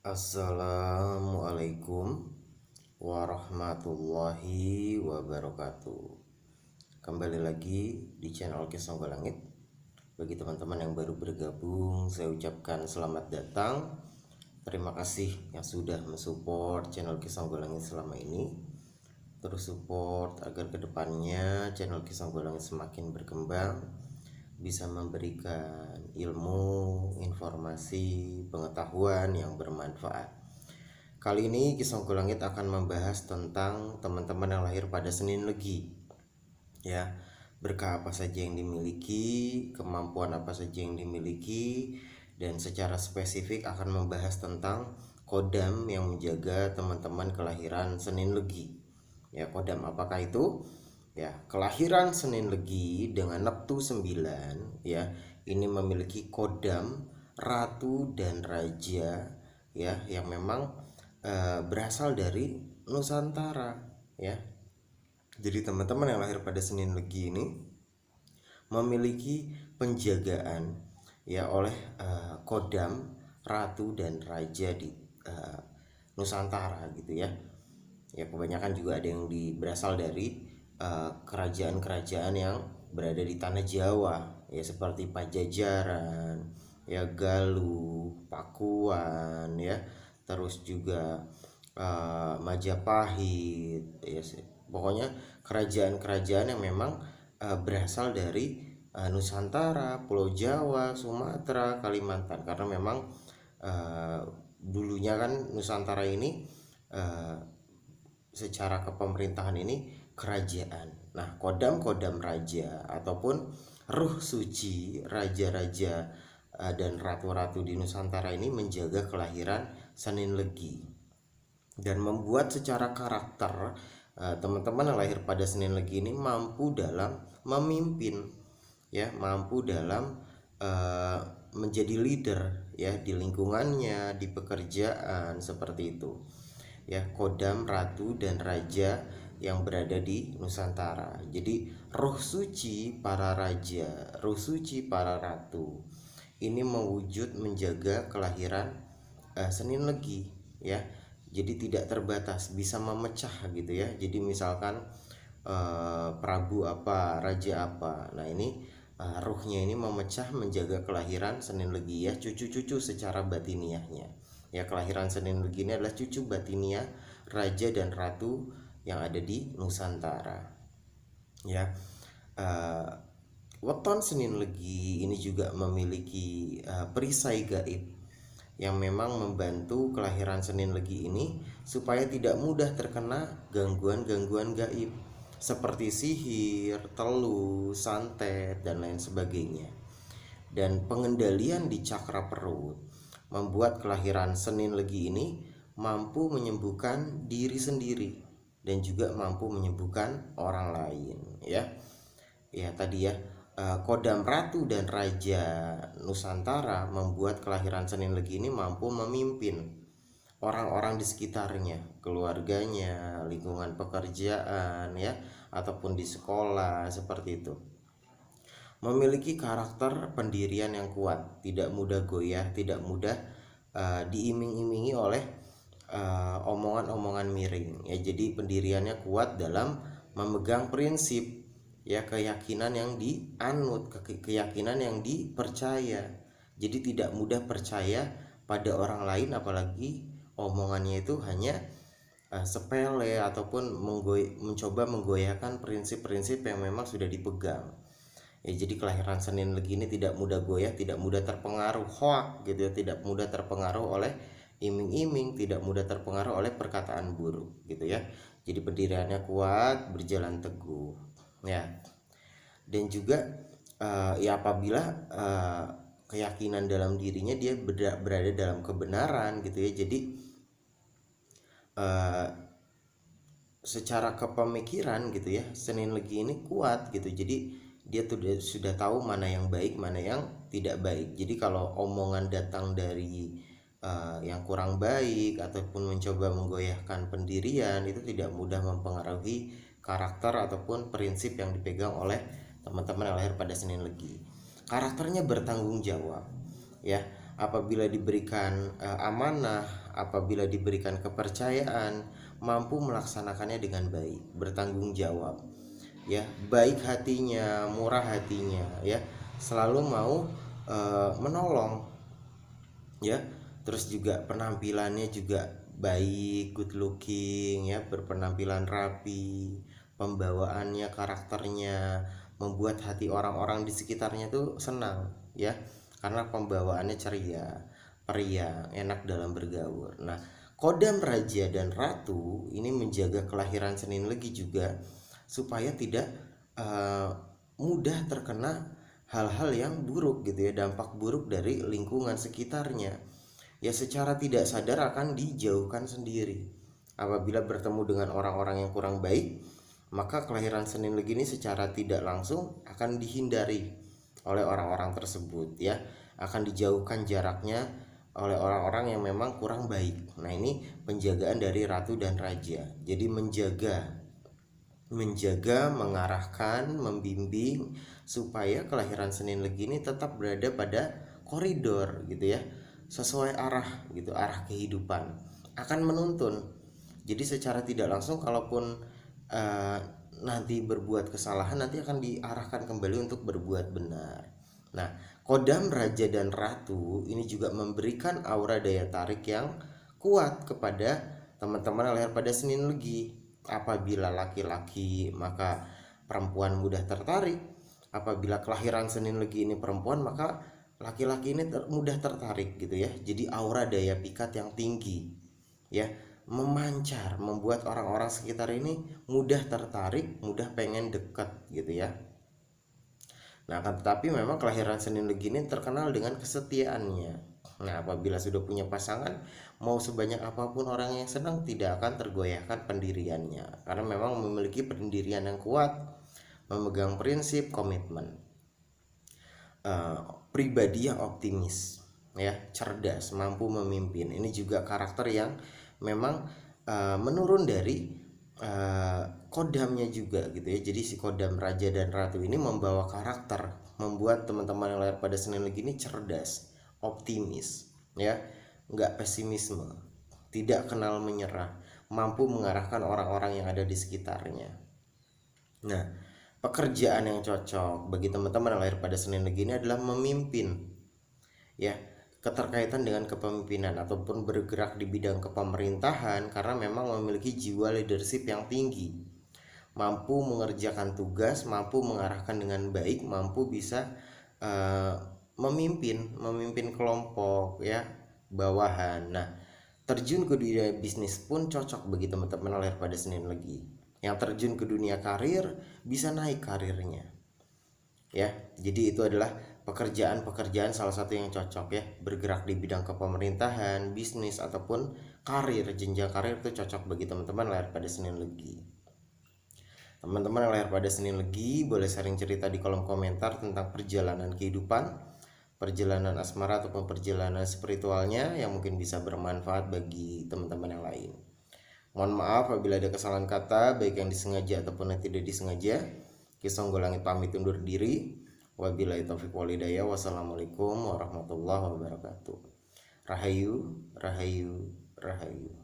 Assalamualaikum warahmatullahi wabarakatuh. Kembali lagi di channel Kisah Langit. Bagi teman-teman yang baru bergabung, saya ucapkan selamat datang. Terima kasih yang sudah mensupport channel Kisah Langit selama ini. Terus support agar kedepannya channel Kisah Langit semakin berkembang, bisa memberikan ilmu, informasi, pengetahuan yang bermanfaat. Kali ini Kisah Langit akan membahas tentang teman-teman yang lahir pada Senin Legi. Ya, berkah apa saja yang dimiliki, kemampuan apa saja yang dimiliki, dan secara spesifik akan membahas tentang kodam yang menjaga teman-teman kelahiran Senin Legi. Ya, kodam apakah itu? Ya, kelahiran Senin Legi dengan neptu 9 ya, ini memiliki kodam ratu dan raja ya, yang memang berasal dari Nusantara ya. Jadi teman-teman yang lahir pada Senin Legi ini memiliki penjagaan ya oleh kodam ratu dan raja di Nusantara gitu ya. Ya, kebanyakan juga ada yang berasal dari kerajaan-kerajaan yang berada di tanah Jawa ya, seperti Pajajaran ya, Galuh, Pakuan ya, terus juga Majapahit ya. Pokoknya kerajaan-kerajaan yang memang berasal dari Nusantara, Pulau Jawa, Sumatera, Kalimantan, karena memang dulunya kan Nusantara ini secara kepemerintahan ini kerajaan. Nah, kodam-kodam raja ataupun ruh suci raja-raja dan ratu-ratu di Nusantara ini menjaga kelahiran Senin Legi dan membuat secara karakter teman-teman yang lahir pada Senin Legi ini mampu dalam memimpin ya, mampu dalam menjadi leader ya di lingkungannya, di pekerjaan, seperti itu ya. Kodam ratu dan raja yang berada di Nusantara. Jadi roh suci para raja, roh suci para ratu ini mewujud menjaga kelahiran Senin Legi ya. Jadi tidak terbatas, bisa memecah gitu ya. Jadi misalkan Prabu apa, raja apa. Nah, ini ruhnya ini memecah menjaga kelahiran Senin Legi ya, cucu-cucu secara batiniahnya. Ya, kelahiran Senin Legi ini adalah cucu batiniah raja dan ratu yang ada di Nusantara. Ya, weton Senin Legi ini juga memiliki perisai gaib yang memang membantu kelahiran Senin Legi ini supaya tidak mudah terkena gangguan-gangguan gaib seperti sihir, teluh, santet, dan lain sebagainya. Dan pengendalian di cakra perut membuat kelahiran Senin Legi ini mampu menyembuhkan diri sendiri dan juga mampu menyembuhkan orang lain ya. Ya, tadi ya, kodam ratu dan raja Nusantara membuat kelahiran Senin Legi ini mampu memimpin orang-orang di sekitarnya, keluarganya, lingkungan pekerjaan ya, ataupun di sekolah, seperti itu. Memiliki karakter pendirian yang kuat, tidak mudah goyah, tidak mudah diiming-imingi oleh omongan-omongan miring ya. Jadi pendiriannya kuat dalam memegang prinsip ya, keyakinan yang dianut, keyakinan yang dipercaya. Jadi tidak mudah percaya pada orang lain, apalagi omongannya itu hanya sepele ataupun mencoba menggoyahkan prinsip-prinsip yang memang sudah dipegang. Ya, jadi kelahiran Senin Legi ini tidak mudah goyah, tidak mudah terpengaruh hoak gitu ya, tidak mudah terpengaruh oleh iming-iming, tidak mudah terpengaruh oleh perkataan buruk gitu ya. Jadi pendiriannya kuat, berjalan teguh ya. Dan juga ya apabila keyakinan dalam dirinya dia berada dalam kebenaran gitu ya. Jadi secara kepemikiran gitu ya, Senin Legi ini kuat gitu. Jadi dia tuh sudah tahu mana yang baik, mana yang tidak baik. Jadi kalau omongan datang dari yang kurang baik ataupun mencoba menggoyahkan pendirian, itu tidak mudah mempengaruhi karakter ataupun prinsip yang dipegang oleh teman-teman yang lahir pada Senin Legi. Karakternya bertanggung jawab ya, apabila diberikan amanah, apabila diberikan kepercayaan, mampu melaksanakannya dengan baik, bertanggung jawab, ya, baik hatinya, murah hatinya, ya, selalu mau menolong, ya, terus juga penampilannya juga baik, good looking, ya, berpenampilan rapi, pembawaannya, karakternya membuat hati orang-orang di sekitarnya tuh senang, ya, karena pembawaannya ceria, periang, enak dalam bergaul. Nah, kodam raja dan ratu ini menjaga kelahiran Senin Legi juga supaya tidak eh, mudah terkena hal-hal yang buruk gitu ya, dampak buruk dari lingkungan sekitarnya, ya, secara tidak sadar akan dijauhkan sendiri. Apabila bertemu dengan orang-orang yang kurang baik, maka kelahiran Senin Legi ini secara tidak langsung akan dihindari oleh orang-orang tersebut, ya, akan dijauhkan jaraknya oleh orang-orang yang memang kurang baik. Nah, ini penjagaan dari ratu dan raja. Jadi menjaga, mengarahkan, membimbing supaya kelahiran Senin Legi ini tetap berada pada koridor gitu ya, sesuai arah gitu, arah kehidupan, akan menuntun. Jadi secara tidak langsung kalaupun nanti berbuat kesalahan, nanti akan diarahkan kembali untuk berbuat benar. Nah, kodam raja dan ratu ini juga memberikan aura daya tarik yang kuat kepada teman-teman yang lahir pada Senin Legi. Apabila laki-laki, maka perempuan mudah tertarik. Apabila kelahiran Senin Legi ini perempuan, maka laki-laki ini mudah tertarik gitu ya. Jadi aura daya pikat yang tinggi, ya, memancar, membuat orang-orang sekitar ini mudah tertarik, mudah pengen dekat gitu ya. Nah, akan tetapi memang kelahiran Senin Legi ini terkenal dengan kesetiaannya. Nah, apabila sudah punya pasangan, mau sebanyak apapun orang yang senang, tidak akan tergoyahkan pendiriannya, karena memang memiliki pendirian yang kuat, memegang prinsip, komitmen, pribadi yang optimis, ya, cerdas, mampu memimpin. Ini juga karakter yang memang menurun dari kodamnya juga gitu ya. Jadi si kodam raja dan ratu ini membawa karakter, membuat teman-teman yang lahir pada Senin Legi ini cerdas, optimis, ya, nggak pesimisme, tidak kenal menyerah, mampu mengarahkan orang-orang yang ada di sekitarnya. Nah, pekerjaan yang cocok bagi teman-teman yang lahir pada Senin Legi ini adalah memimpin, ya, keterkaitan dengan kepemimpinan ataupun bergerak di bidang kepemerintahan, karena memang memiliki jiwa leadership yang tinggi, mampu mengerjakan tugas, mampu mengarahkan dengan baik, mampu bisa memimpin kelompok, ya, bawahan. Nah, terjun ke dunia bisnis pun cocok bagi teman-teman yang lahir pada Senin Legi. Yang terjun ke dunia karir bisa naik karirnya, ya. Jadi itu adalah pekerjaan-pekerjaan salah satu yang cocok, ya, bergerak di bidang kepemerintahan, bisnis ataupun karir, jenjang karir itu cocok bagi teman-teman lahir pada Senin Legi. Teman-teman yang lahir pada Senin Legi boleh sharing cerita di kolom komentar tentang perjalanan kehidupan, perjalanan asmara ataupun perjalanan spiritualnya yang mungkin bisa bermanfaat bagi teman-teman yang lain. Mohon maaf apabila ada kesalahan kata, baik yang disengaja ataupun yang tidak disengaja. Kisah Langit pamit undur diri. Wabillahi taufiq wal hidayah. Wassalamualaikum warahmatullahi wabarakatuh. Rahayu, rahayu, rahayu.